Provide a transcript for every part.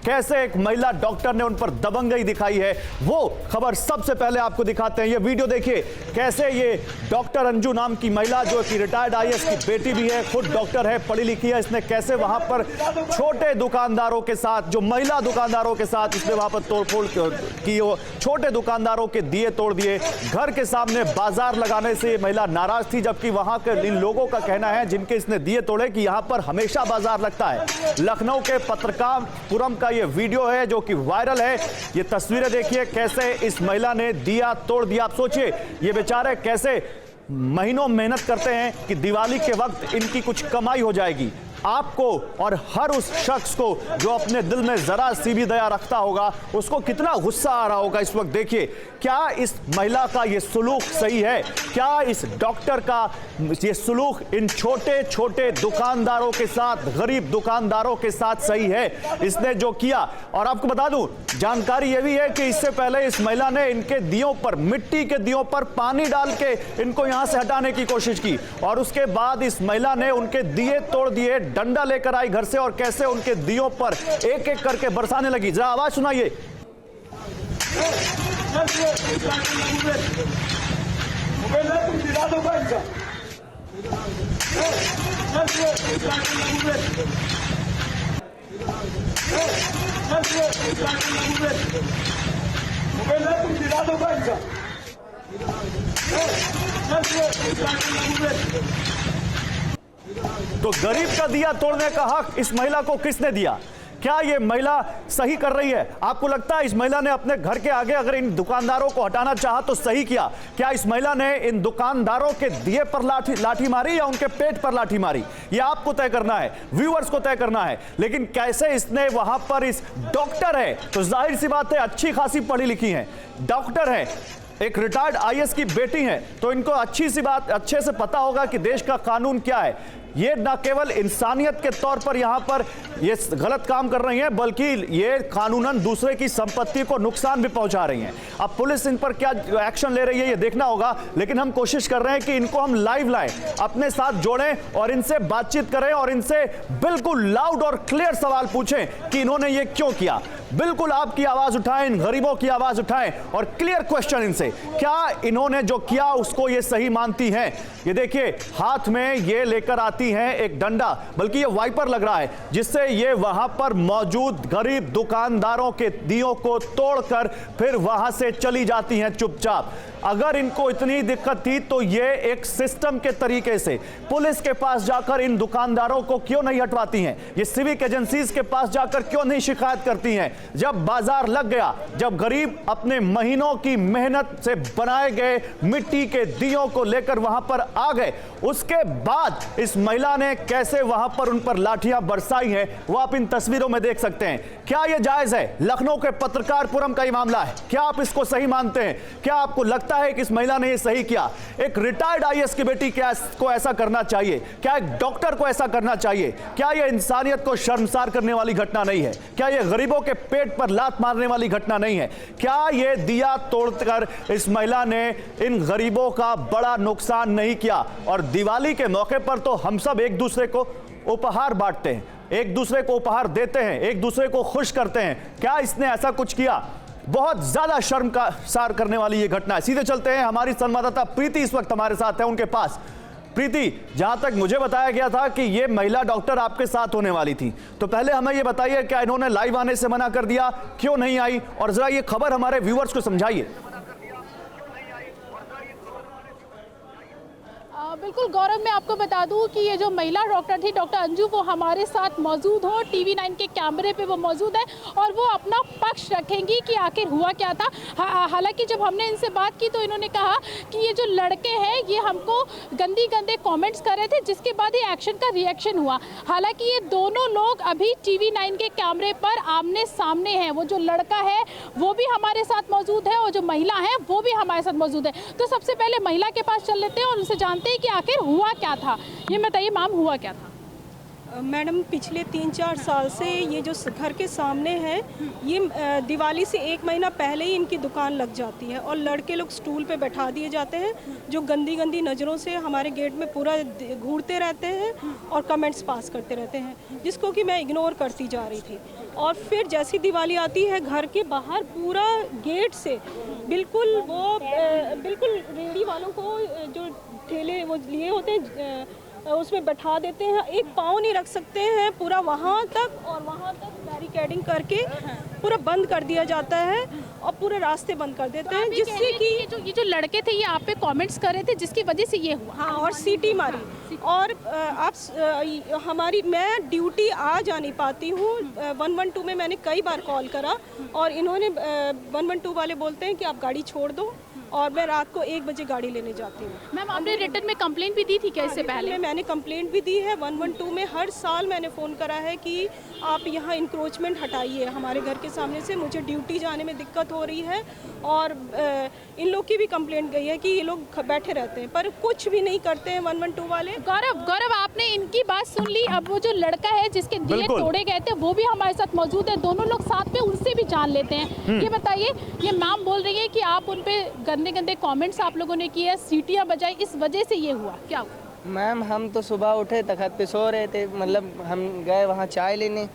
कैसे एक महिला डॉक्टर ने उन पर दबंगई दिखाई है, वो खबर सबसे पहले आपको दिखाते हैं। ये वीडियो देखिए, कैसे ये डॉक्टर अंजू नाम की महिला, जो कि रिटायर्ड आईएएस की बेटी भी है, खुद डॉक्टर है, पढ़ी लिखी है, इसने कैसे वहां पर छोटे दुकानदारों के साथ, जो महिला दुकानदारों के साथ इसने वहां पर तोड़फोड़ की, छोटे दुकानदारों के दिए तोड़ दिए। घर के सामने बाजार लगाने से महिला नाराज थी, जबकि वहां के इन लोगों का कहना है, जिनके इसने दिए तोड़े, कि यहां पर हमेशा बाजार लगता है। लखनऊ के पत्रकारपुरम का यह वीडियो है जो कि वायरल है। ये तस्वीरें देखिए, कैसे इस महिला ने दिया तोड़ दिया। आप सोचिए, ये बेचारे कैसे महीनों मेहनत करते हैं कि दिवाली के वक्त इनकी कुछ कमाई हो जाएगी। आपको और हर उस शख्स को जो अपने दिल में जरा सी भी दया रखता होगा, उसको कितना गुस्सा आ रहा होगा इस वक्त। देखिए, क्या इस महिला का ये सुलूक सही है? क्या इस डॉक्टर का ये सुलूक इन छोटे छोटे दुकानदारों के साथ, गरीब दुकानदारों के साथ सही है, इसने जो किया? और आपको बता दूं, जानकारी यह भी है कि इससे पहले इस महिला ने इनके दियों पर, मिट्टी के दियों पर पानी डाल के इनको यहां से हटाने की कोशिश की, और उसके बाद इस महिला ने उनके दिए तोड़ दिए, डंडा लेकर आई घर से, और कैसे उनके दियों पर एक एक करके बरसाने लगी। जरा आवाज सुनाइए। तो गरीब का दिया तोड़ने का हक इस महिला को किसने दिया? क्या ये महिला सही कर रही है? आपको लगता है इस महिला ने अपने घर के आगे अगर इन दुकानदारों को हटाना चाहा तो सही किया? क्या इस महिला ने इन दुकानदारों के दिए पर लाठी मारी या उनके पेट पर लाठी मारी? ये आपको तय करना है, व्यूअर्स को तय करना है। लेकिन कैसे इसने वहां पर, इस डॉक्टर है तो जाहिर सी बात है अच्छी खासी पढ़ी लिखी है, डॉक्टर है, एक रिटायर्ड आईएएस की बेटी है, तो इनको अच्छी सी बात, अच्छे से पता होगा कि देश का कानून क्या है। ये न केवल इंसानियत के तौर पर यहां पर ये गलत काम कर रही हैं, बल्कि ये कानूनन दूसरे की संपत्ति को नुकसान भी पहुंचा रही हैं। अब पुलिस इन पर क्या एक्शन ले रही है ये देखना होगा, लेकिन हम कोशिश कर रहे हैं कि इनको हम लाइव लाएं, अपने साथ जोड़ें और इनसे बातचीत करें और इनसे बिल्कुल लाउड और क्लियर सवाल पूछें कि इन्होंने ये क्यों किया। बिल्कुल आपकी आवाज उठाएं, इन गरीबों की आवाज उठाएं और क्लियर क्वेश्चन इनसे, क्या इन्होंने जो किया उसको ये सही मानती हैं? ये देखिए, हाथ में ये लेकर आती हैं एक डंडा, बल्कि ये वाइपर लग रहा है, जिससे ये वहां पर मौजूद गरीब दुकानदारों के दियों को तोड़कर फिर वहां से चली जाती हैं चुपचाप। अगर इनको इतनी दिक्कत थी तो ये एक सिस्टम के तरीके से पुलिस के पास जाकर इन दुकानदारों को क्यों नहीं हटवाती हैं? ये सिविक एजेंसीज के पास जाकर क्यों नहीं शिकायत करती हैं? जब बाजार लग गया, जब गरीब अपने महीनों की मेहनत से बनाए गए मिट्टी के दियों को लेकर वहां पर आ गए, उसके बाद इस महिला ने कैसे वहां पर उन पर लाठियां बरसाई हैं, वो आप इन तस्वीरों में देख सकते हैं। क्या यह जायज है? लखनऊ के पत्रकारपुरम का यह मामला है, क्या आप इसको सही मानते हैं? क्या आपको लगता है कि इस महिला ने यह सही किया? एक रिटायर्ड आईएएस की बेटी क्या को ऐसा करना चाहिए? क्या एक डॉक्टर को ऐसा करना चाहिए? क्या यह इंसानियत को शर्मसार करने वाली घटना नहीं है? क्या यह गरीबों के पेट पर लात मारने वाली घटना नहीं है? क्या यह दिया तोड़कर इस महिला ने इन गरीबों का बड़ा नुकसान नहीं किया? और दिवाली के मौके पर तो हम सब एक दूसरे को उपहार बांटते हैं, एक दूसरे को उपहार देते हैं, एक दूसरे को खुश करते हैं। क्या इसने ऐसा कुछ किया? बहुत ज्यादा शर्मसार करने वाली ये घटना है। सीधे चलते हैं, हमारी संवाददाता प्रीति इस वक्त हमारे साथ है, उनके पास। प्रीति, जहां तक मुझे बताया गया था कि ये महिला डॉक्टर आपके साथ होने वाली थी, तो पहले हमें ये बताइए, क्या इन्होंने लाइव आने से मना कर दिया? क्यों नहीं आई? और जरा ये खबर हमारे व्यूअर्स को समझाइए। बिल्कुल गौरव, मैं आपको बता दूं कि ये जो महिला डॉक्टर थी, डॉक्टर अंजू, वो हमारे साथ मौजूद हो, टीवी 9 के कैमरे पे वो मौजूद है और वो अपना पक्ष रखेंगी कि आखिर हुआ क्या था। हालांकि जब हमने इनसे बात की तो इन्होंने कहा कि ये जो लड़के हैं ये हमको गंदे कमेंट्स कर रहे थे, जिसके बाद ये एक्शन का रिएक्शन हुआ। हालांकि ये दोनों लोग अभी टीवी 9 के कैमरे पर आमने सामने हैं। वो जो लड़का है वो भी हमारे साथ मौजूद है और जो महिला है वो भी हमारे साथ मौजूद है। तो सबसे पहले महिला के पास चल लेते हैं और उनसे जानते हैं कि आखिर हुआ क्या था। ये बताइए मैम, हुआ क्या था? मैडम, पिछले 3-4 साल से ये जो घर के सामने है, ये दिवाली से 1 महीना पहले ही इनकी दुकान लग जाती है और लड़के लोग स्टूल पे बैठा दिए जाते हैं, जो गंदी नज़रों से हमारे गेट में पूरा घूरते रहते हैं और कमेंट्स पास करते रहते हैं, जिसको कि मैं इग्नोर करती जा रही थी। और फिर जैसी दिवाली आती है घर के बाहर पूरा गेट से बिल्कुल वो बिल्कुल रेहड़ी वालों को जो ठेले वो लिए होते हैं उसमें बैठा देते हैं, एक पाँव नहीं रख सकते हैं, पूरा वहाँ तक और वहाँ तक बैरिकेडिंग करके पूरा बंद कर दिया जाता है और पूरे रास्ते बंद कर देते हैं, जिससे कि ये जो लड़के थे ये आप पे कमेंट्स कर रहे थे जिसकी वजह से ये हुआ। हाँ, और सीटी मारी। और हमारी मैं ड्यूटी आ जा नहीं पाती हूँ। 112 में मैंने कई बार कॉल करा और इन्होंने 112 वाले बोलते हैं कि आप गाड़ी छोड़ दो और मैं रात को 1 बजे गाड़ी लेने जाती हूँ। मैम आपने रिटर्न में कंप्लेंट भी दी थी क्या इससे पहले? मैंने कंप्लेंट भी दी है 112 में। हर साल मैंने फ़ोन करा है कि आप यहाँ इंक्रोचमेंट हटाइए हमारे घर के सामने से, मुझे ड्यूटी जाने में दिक्कत हो रही है। और इन लोग की भी कंप्लेंट गई है कि ये लोग बैठे रहते हैं पर कुछ भी नहीं करते हैं 112 वाले। गौरव आपने इनकी बात सुन ली। अब वो जो लड़का है जिसके दिए तोड़े गए थे वो भी हमारे साथ मौजूद है, दोनों लोग साथ में, उनसे भी जान लेते हैं। ये बताइए, ये मैम बोल रही है कि आप उन पे गंदे गंदे कमेंट्स आप लोगों ने किए, सीटियां बजाई, इस वजह से ये हुआ, क्या हुआ? मैम हम तो सुबह उठे तखत पे सो रहे थे, मतलब हम गए वहाँ चाय लेने,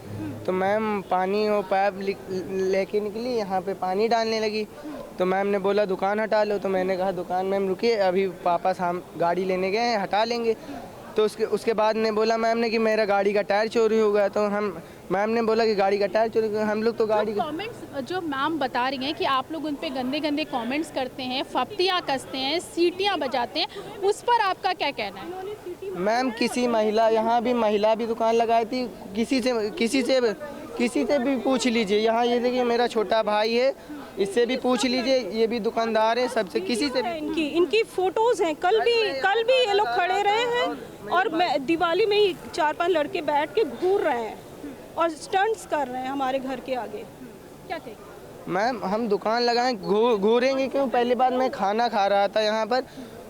तो मैम पानी वो पाइप लेके निकली, यहाँ पे पानी डालने लगी, तो मैम ने बोला दुकान हटा लो। तो मैंने कहा दुकान मैम रुकिए, अभी पापा हम गाड़ी लेने गए हैं, हटा लेंगे। तो उसके बाद ने बोला मैम ने कि मेरा गाड़ी का टायर चोरी हो गया। तो मैम ने बोला कि गाड़ी का टायर चोरी हो गया। हम लोग तो गाड़ी कमेंट्स जो मैम बता रही हैं कि आप लोग उन पे गंदे गंदे कमेंट्स करते हैं, फप्तियाँ कसते हैं, सीटियाँ बजाते हैं, उस पर आपका क्या कहना है? मैम किसी महिला, यहाँ भी महिला भी दुकान लगाई थी, किसी से भी पूछ लीजिए। यहाँ ये देखिए मेरा छोटा भाई है, इससे भी पूछ लीजिए, ये भी दुकानदार है, सबसे किसी से इनकी फोटोज हैं। कल भी ये लोग खड़े रहे हैं और मैं दिवाली में ही 4-5 लड़के बैठ के घूर रहे हैं और स्टंट्स कर रहे हैं हमारे घर के आगे। क्या कहें? मैम हम दुकान लगाएं, घूरेंगे क्यों? पहली बार मैं खाना खा रहा था यहाँ पर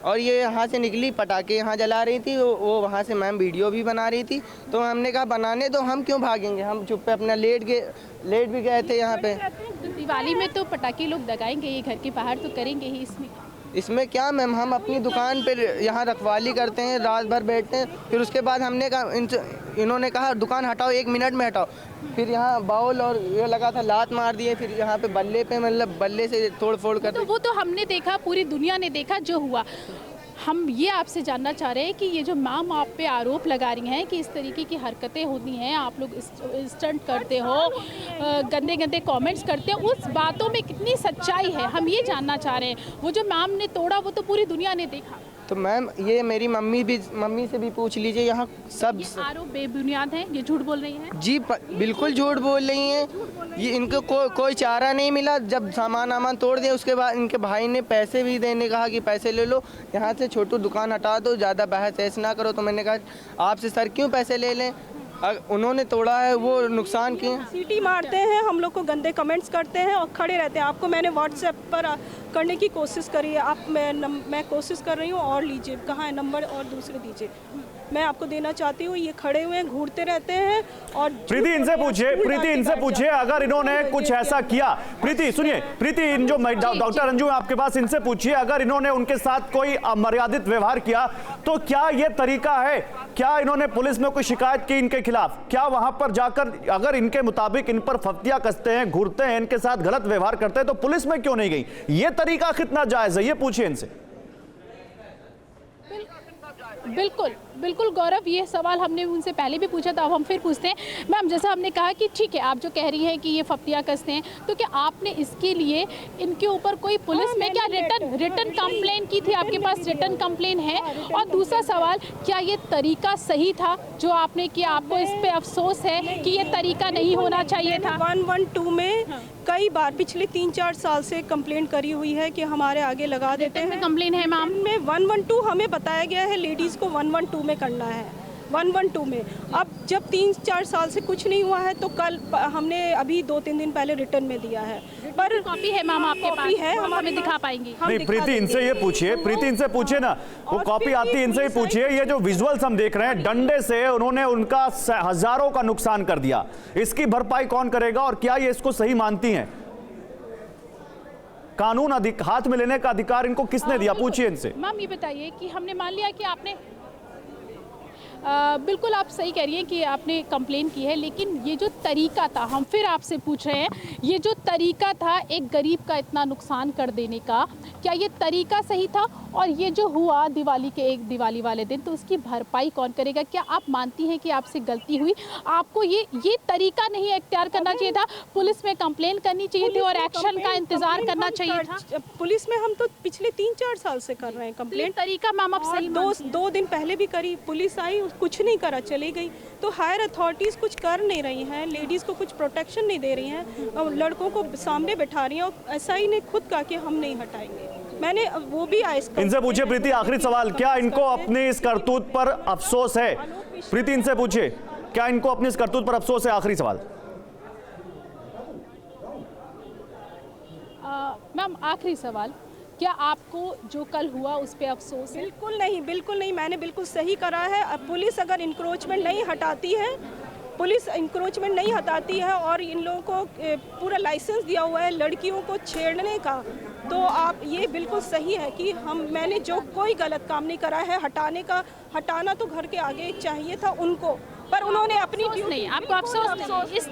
और ये यहाँ से निकली, पटाखे यहाँ जला रही थी, वो वहाँ से मैम वीडियो भी बना रही थी। तो हमने कहा बनाने दो, हम क्यों भागेंगे, हम चुप पे अपना लेट भी गए थे यहाँ पे। तो दिवाली में तो पटाखे लोग दगाएंगे, ये घर के बाहर तो करेंगे ही, इसमें क्या मैम, हम अपनी दुकान पर यहाँ रखवाली करते हैं, रात भर बैठते हैं, फिर उसके बाद हमने कहा इन्होंने कहा दुकान हटाओ, 1 मिनट में हटाओ। फिर यहाँ बाउल और ये लगा था, लात मार दिए, फिर यहाँ पे बल्ले पे, मतलब बल्ले से तोड़ फोड़ कर। तो वो तो हमने देखा, पूरी दुनिया ने देखा जो हुआ। हम ये आपसे जानना चाह रहे हैं कि ये जो मैम आप पे आरोप लगा रही हैं कि इस तरीके की हरकतें होती हैं, आप लोग स्टंट करते हो, गंदे गंदे कमेंट्स करते हो, उस बातों में कितनी सच्चाई है, हम ये जानना चाह रहे हैं। वो जो मैम ने तोड़ा वो तो पूरी दुनिया ने देखा। तो मैम ये मेरी मम्मी से भी पूछ लीजिए, यहाँ सब ये आरोप बेबुनियाद हैं, ये झूठ बोल रही हैं। जी बिल्कुल झूठ बोल रही हैं। ये इनको कोई चारा नहीं मिला, जब सामान तोड़ दिया उसके बाद इनके भाई ने पैसे भी देने कहा कि पैसे ले लो, यहाँ से छोटू दुकान हटा दो, ज़्यादा बहस ऐसे ना करो। तो मैंने कहा आपसे सर क्यों पैसे ले लें, उन्होंने तोड़ा है, वो नुकसान किए। सीटी मारते हैं, हम लोग को गंदे कमेंट्स करते हैं और खड़े रहते हैं। आपको मैंने व्हाट्सएप पर करने की कोशिश करी है, मैं कोशिश कर रही हूँ, और लीजिए कहाँ है नंबर और दूसरे दीजिए, मैं आपको देना चाहती हूँ। ये खड़े हुए हैं, घूरते रहते हैं। और प्रीति इनसे पूछिए अगर इन्होंने कुछ ऐसा किया, प्रीति सुनिए, प्रीति इन जो डॉक्टर अंजू आपके पास, इनसे पूछिए अगर इन्होंने उनके साथ कोई अमर्यादित व्यवहार किया तो क्या ये तरीका है, क्या इन्होंने पुलिस में कोई शिकायत की इनके खिलाफ, क्या वहां पर जाकर अगर इनके मुताबिक इन पर फफ्तियां कसते हैं, घूरते हैं, इनके साथ गलत व्यवहार करते हैं तो पुलिस में क्यों नहीं गई? ये तरीका कितना जायज है, ये पूछिए इनसे। बिल्कुल गौरव, ये सवाल हमने उनसे पहले भी पूछा था, अब हम फिर पूछते हैं। मैम जैसा हमने कहा कि ठीक है, आप जो कह रही हैं कि ये फप्तियाँ कसते हैं, तो क्या आपने इसके लिए इनके ऊपर कोई पुलिस में क्या रिटर्न कंप्लेन की थी? आपके पास रिटर्न कंप्लेन है? और दूसरा सवाल, क्या ये तरीका सही था जो आपने किया? आपको इस पे अफसोस है कि ये तरीका नहीं होना चाहिए था? 112 में कई बार पिछले 3-4 साल से कंप्लेंट करी हुई है कि हमारे आगे लगा देते हैं। कंप्लेन है मैम में 112 हमें बताया गया है लेडीज़ को 112 में करना है, 112 में। अब जब 3-4 साल से कुछ नहीं हुआ है तो कल हमने अभी 2-3 दिन पहले रिटर्न में दिया है, पर कॉपी है मैम आपके पास? है, हम हमें दिखा पाएंगी? नहीं प्रीति इनसे ये पूछिए, प्रीति इनसे पूछिए ना, वो कॉपी आती है, इनसे ही पूछिए। ये जो विजुअल्स हम देख रहे हैं, डंडे से उन्होंने उनका हजारों का नुकसान कर दिया, इसकी भरपाई कौन करेगा और क्या ये इसको सही मानती हैं? कानून हाथ में लेने का अधिकार इनको किसने दिया, पूछिए इनसे। मैम ये बताइए कि हमने मान लिया कि आपने बिल्कुल आप सही कह रही हैं कि आपने कंप्लेन की है, लेकिन ये जो तरीका था, हम फिर आपसे पूछ रहे हैं, ये जो तरीका था एक गरीब का इतना नुकसान कर देने का, क्या ये तरीका सही था? और ये जो हुआ दिवाली वाले दिन, तो उसकी भरपाई कौन करेगा? क्या आप मानती हैं कि आपसे गलती हुई? आपको ये तरीका नहीं इख्तियार करना चाहिए था, पुलिस में कंप्लेन करनी चाहिए थी और एक्शन का इंतजार करना चाहिए था? पुलिस में हम तो पिछले 3-4 साल से कर रहे हैं कंप्लेंट। तरीका मैम आप सही दो दिन पहले भी करी, पुलिस आई, कुछ नहीं करा, चली गई। तो हायर अथॉरिटीज़ कुछ कर नहीं रही हैं, लेडीज़ को कुछ प्रोटेक्शन नहीं दे रही हैं और लड़कों को सामने बैठा रही हैं। और एसआई ने खुद कहा कि हम नहीं हटाएंगे। मैंने वो भी आया इनसे पूछिए प्रीति, आखिरी सवाल, क्या इनको अपनी इस करतूत पर अफसोस है? प्रीति इनसे पूछिए, क्या इनको अपनी इस करतूत पर अफसोस है? आखिरी सवाल। मैम आखिरी सवाल, क्या आपको जो कल हुआ उस पे अफसोस है? बिल्कुल नहीं, बिल्कुल नहीं। मैंने बिल्कुल सही करा है। अब पुलिस अगर इंक्रोचमेंट नहीं हटाती है और इन लोगों को पूरा लाइसेंस दिया हुआ है लड़कियों को छेड़ने का, तो आप ये बिल्कुल सही है कि मैंने जो कोई गलत काम नहीं करा है, हटाना तो घर के आगे चाहिए था उनको, पर उन्होंने अपनी ड्यूटी नहीं, आपको अफसोस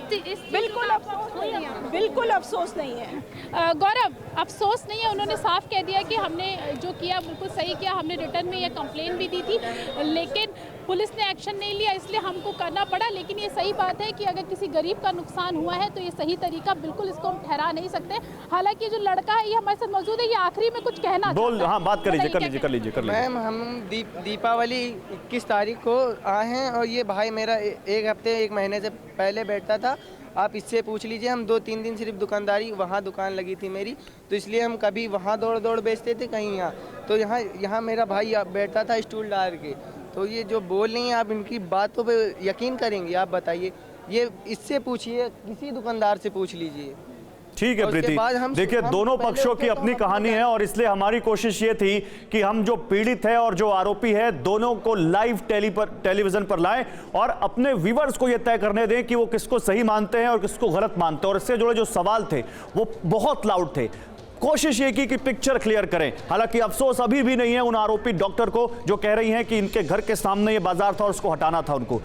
बिल्कुल अफसोस नहीं है। गौरव, अफसोस नहीं है, उन्होंने साफ कह दिया कि हमने जो किया बिल्कुल सही किया, हमने रिटर्न में ये कंप्लेन भी दी थी, लेकिन पुलिस ने एक्शन नहीं लिया, इसलिए हमको करना पड़ा। लेकिन ये सही बात है कि अगर किसी गरीब का नुकसान हुआ है तो ये सही तरीका बिल्कुल इसको हम ठहरा नहीं सकते। हालांकि जो लड़का है ये हमारे साथ मौजूद है, ये आखिरी में कुछ कहना हाँ, बात कर लीजिए। मैम, हम दीपावली 21 तारीख को आए हैं और ये भाई मेरा एक हफ्ते 1 महीने से पहले बैठता था। आप इससे पूछ लीजिए, हम 2-3 दिन सिर्फ दुकानदारी, वहाँ दुकान लगी थी मेरी, तो इसलिए हम कभी वहाँ दौड़ बेचते थे, कहीं यहाँ। तो यहाँ मेरा भाई बैठता था स्टूल डाल के। तो ये जो बोल रही हैं आप, इनकी बातों पे यकीन करेंगे? आप बताइए, ये इससे पूछिए, किसी दुकानदार से पूछ लीजिए। ठीक है प्रीति, देखिए दोनों पक्षों की अपनी कहानी है और इसलिए हमारी कोशिश ये थी कि हम जो पीड़ित है और जो आरोपी है दोनों को लाइव टेलीविजन पर लाएं और अपने व्यूअर्स को यह तय करने दें कि वो किसको सही मानते हैं और किसको गलत मानते हैं। और इससे जुड़े जो सवाल थे वो बहुत लाउड थे। कोशिश ये की कि पिक्चर क्लियर करें। हालांकि अफसोस अभी भी नहीं है उन आरोपी डॉक्टर को जो कह रही हैं कि इनके घर के सामने ये बाजार था और उसको हटाना था उनको।